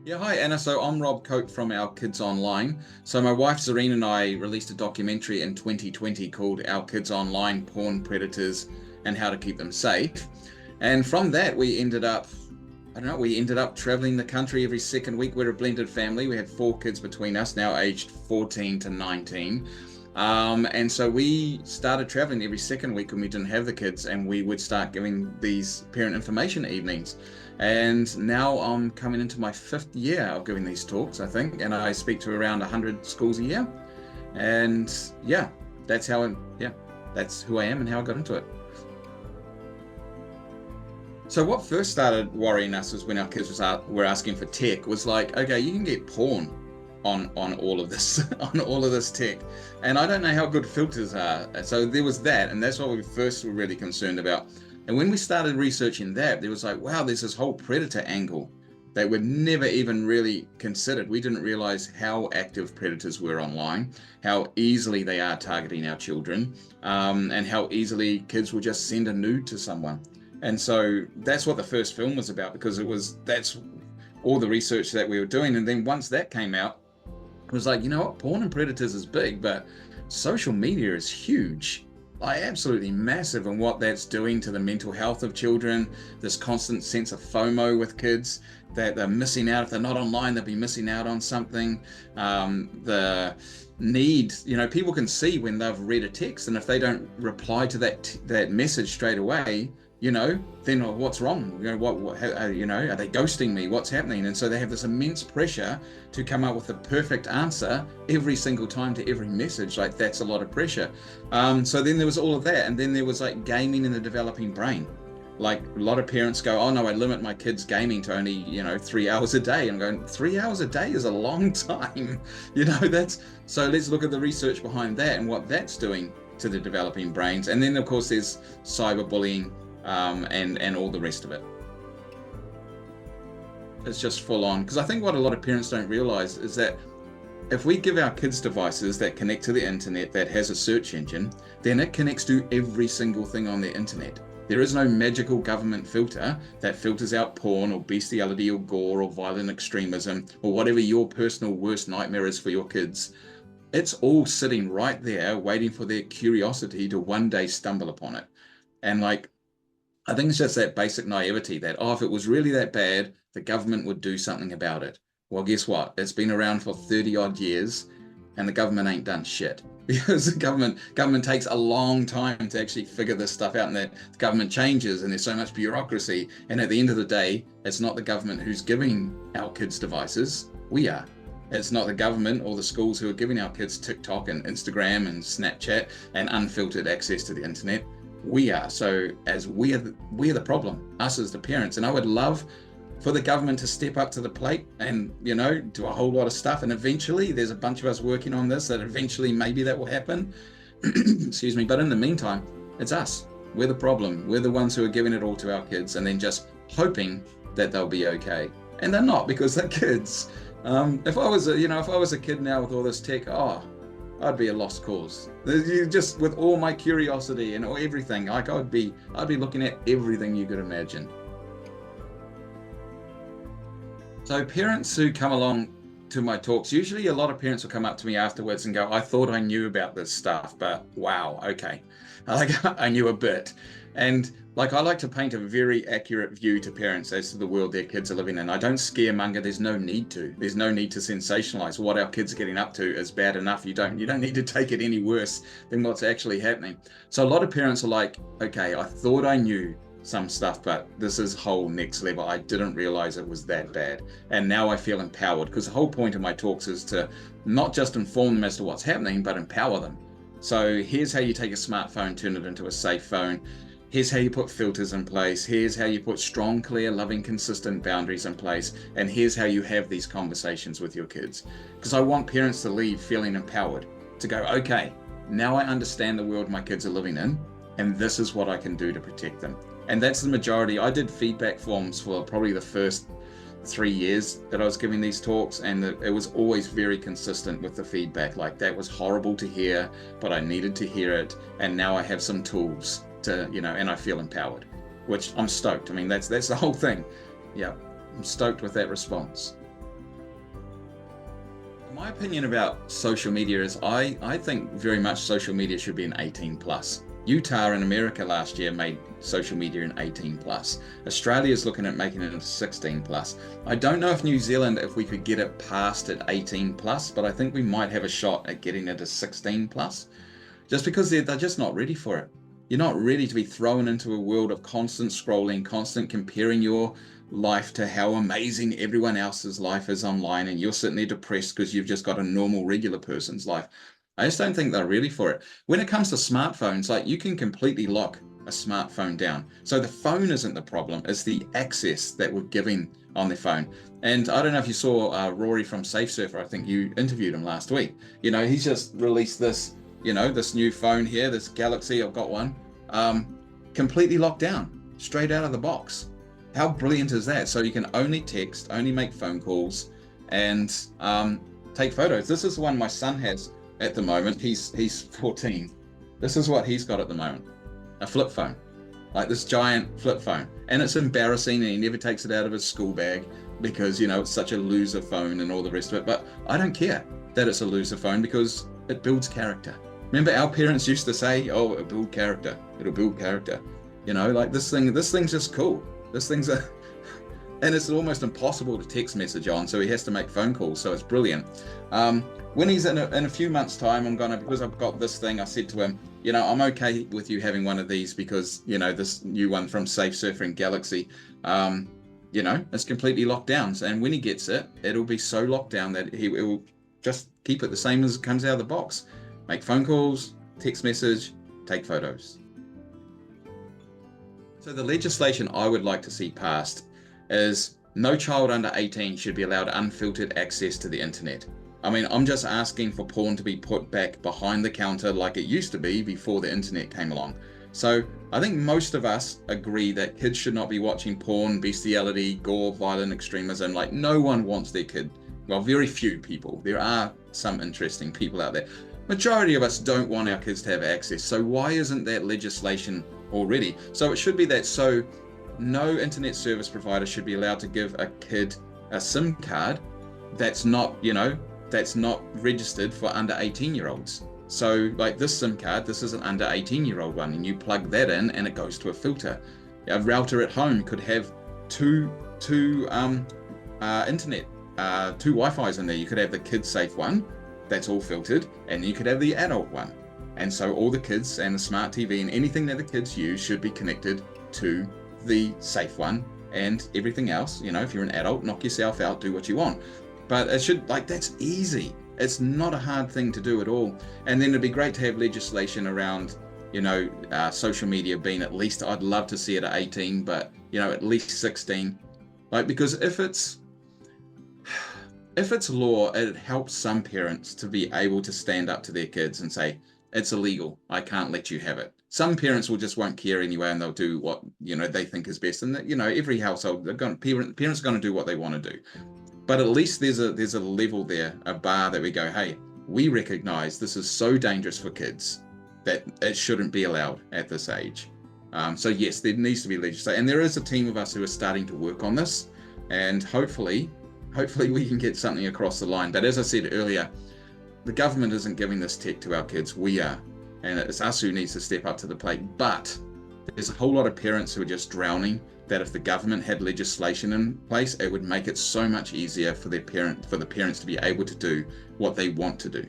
Yeah, hi Anna. So I'm Rob Cope from Our Kids Online. So my wife Zareen and I released a documentary in 2020 called Our Kids Online: Porn Predators and How to Keep Them Safe. And from that, we ended up traveling the country every second week. We're a blended family. We had four kids between us, now aged 14 to 19. And so we started traveling every second week when we didn't have the kids, and we would start giving these parent information evenings. And now I'm coming into my fifth year of giving these talks, I think, and I speak to around 100 schools a year. And yeah, that's who I am and how I got into it. So what first started worrying us was when our kids were asking for tech. Was like, okay, you can get porn on all of this on all of this tech, and I don't know how good filters are. So there was that, and that's what we first were really concerned about. And when we started researching that, there was like, wow, there's this whole predator angle that we'd never even really considered. We didn't realize how active predators were online, how easily they are targeting our children, and how easily kids will just send a nude to someone. And so that's what the first film was about, because that's all the research that we were doing. And then once that came out, it was like, you know what, porn and predators is big, but social media is huge, like absolutely massive, and what that's doing to the mental health of children, this constant sense of FOMO with kids, that they're missing out. If they're not online, they'll be missing out on something. The need, people can see when they've read a text, and if they don't reply to that message straight away, then what's wrong? Are they ghosting me? What's happening? And so they have this immense pressure to come up with the perfect answer every single time to every message. Like, that's a lot of pressure. So then there was all of that. And then there was like gaming in the developing brain. Like, a lot of parents go, oh no, I limit my kids' gaming to only, 3 hours a day. I'm going, 3 hours a day is a long time. So let's look at the research behind that and what that's doing to the developing brains. And then of course there's cyberbullying, and all the rest of it. It's just full on. Because I think what a lot of parents don't realize is that if we give our kids devices that connect to the internet, that has a search engine, then it connects to every single thing on the internet. There is no magical government filter that filters out porn or bestiality or gore or violent extremism or whatever your personal worst nightmare is for your kids. It's all sitting right there waiting for their curiosity to one day stumble upon it. And I think it's just that basic naivety that, if it was really that bad, the government would do something about it. Well, guess what? It's been around for 30 odd years and the government ain't done shit, because the government takes a long time to actually figure this stuff out, and that the government changes and there's so much bureaucracy. And at the end of the day, it's not the government who's giving our kids devices. We are. It's not the government or the schools who are giving our kids TikTok and Instagram and Snapchat and unfiltered access to the internet. We are. So as we're the problem, us as the parents. And I would love for the government to step up to the plate and, do a whole lot of stuff. And eventually, there's a bunch of us working on this, that eventually maybe that will happen. Excuse me. But in the meantime, it's us. We're the problem. We're the ones who are giving it all to our kids and then just hoping that they'll be okay. And they're not, because they're kids. If I was a kid now with all this tech, I'd be a lost cause. Just with all my curiosity and everything, I'd be looking at everything you could imagine. So parents who come along to my talks, usually a lot of parents will come up to me afterwards and go, I thought I knew about this stuff, but wow, okay. I knew a bit. And I like to paint a very accurate view to parents as to the world their kids are living in. I don't scaremonger. There's no need to. There's no need to sensationalize. What our kids are getting up to is bad enough. You don't need to take it any worse than what's actually happening. So a lot of parents are like, okay, I thought I knew some stuff, but this is whole next level. I didn't realize it was that bad. And now I feel empowered, because the whole point of my talks is to not just inform them as to what's happening, but empower them. So here's how you take a smartphone, turn it into a safe phone. Here's how you put filters in place. Here's how you put strong, clear, loving, consistent boundaries in place. And here's how you have these conversations with your kids. Because I want parents to leave feeling empowered, to go, okay, now I understand the world my kids are living in, and this is what I can do to protect them. And that's the majority. I did feedback forms for probably the first 3 years that I was giving these talks, and it was always very consistent with the feedback. Like, that was horrible to hear, but I needed to hear it. And now I have some tools to, and I feel empowered, which I'm stoked. I mean, that's the whole thing. Yeah, I'm stoked with that response. My opinion about social media is I think very much social media should be an 18 plus. Utah in America last year made social media an 18 plus. Australia is looking at making it a 16 plus. I don't know if New Zealand, if we could get it past at 18 plus, but I think we might have a shot at getting it to 16 plus, just because they're just not ready for it. You're not ready to be thrown into a world of constant scrolling, constant comparing your life to how amazing everyone else's life is online, and you're sitting there depressed because you've just got a normal, regular person's life. I just don't think they're ready for it. When it comes to smartphones, like, you can completely lock a smartphone down. So the phone isn't the problem, it's the access that we're giving on the phone. And I don't know if you saw Rory from Safe Surfer, I think you interviewed him last week. You know, he's just released this, you know, this new phone here, this Galaxy, I've got one, completely locked down, straight out of the box. How brilliant is that? So you can only text, only make phone calls, and take photos. This is the one my son has at the moment. He's 14. This is what he's got at the moment. A flip phone. Like this giant flip phone. And it's embarrassing, and he never takes it out of his school bag because, you know, it's such a loser phone and all the rest of it. But I don't care that it's a loser phone because it builds character. Remember our parents used to say, oh, it'll build character. It'll build character. You know, like this thing's just cool. This thing's a, and it's almost impossible to text message on, so he has to make phone calls, so it's brilliant. When he's in a few months' time, because I've got this thing, I said to him, you know, I'm okay with you having one of these because, you know, this new one from Safe Surfing Galaxy, you know, it's completely locked down. And when he gets it, it'll be so locked down that it will just keep it the same as it comes out of the box. Make phone calls, text message, take photos. So the legislation I would like to see passed is no child under 18 should be allowed unfiltered access to the internet. I mean, I'm just asking for porn to be put back behind the counter like it used to be before the internet came along. So I think most of us agree that kids should not be watching porn, bestiality, gore, violent extremism. Like, no one wants their kid. Well, very few people. There are some interesting people out there. Majority of us don't want our kids to have access. So why isn't that legislation already? So it should be that so no internet service provider should be allowed to give a kid a SIM card that's not, you know, that's not registered for under 18-year-olds. So like this SIM card, this is an under 18-year-old one, and you plug that in and it goes to a filter. A router at home could have two internet, two Wi-Fi's in there. You could have the kid safe one, that's all filtered, and you could have the adult one. And so all the kids and the smart TV and anything that the kids use should be connected to the safe one, and everything else, you know, if you're an adult, knock yourself out, do what you want. But it should, like, that's easy. It's not a hard thing to do at all. And then it'd be great to have legislation around, you know, social media being at least, I'd love to see it at 18, but, you know, at least 16. Like, because if it's law, it helps some parents to be able to stand up to their kids and say, it's illegal, I can't let you have it. Some parents won't care anyway, and they'll do what, you know, they think is best. And that, you know, every household, parents are going to do what they want to do. But at least there's a level there, a bar that we go, hey, we recognize this is so dangerous for kids that it shouldn't be allowed at this age. So yes, there needs to be legislation, and there is a team of us who are starting to work on this, and hopefully we can get something across the line. But as I said earlier, the government isn't giving this tech to our kids, we are. And it's us who needs to step up to the plate. But there's a whole lot of parents who are just drowning, that if the government had legislation in place, it would make it so much easier for the parents to be able to do what they want to do.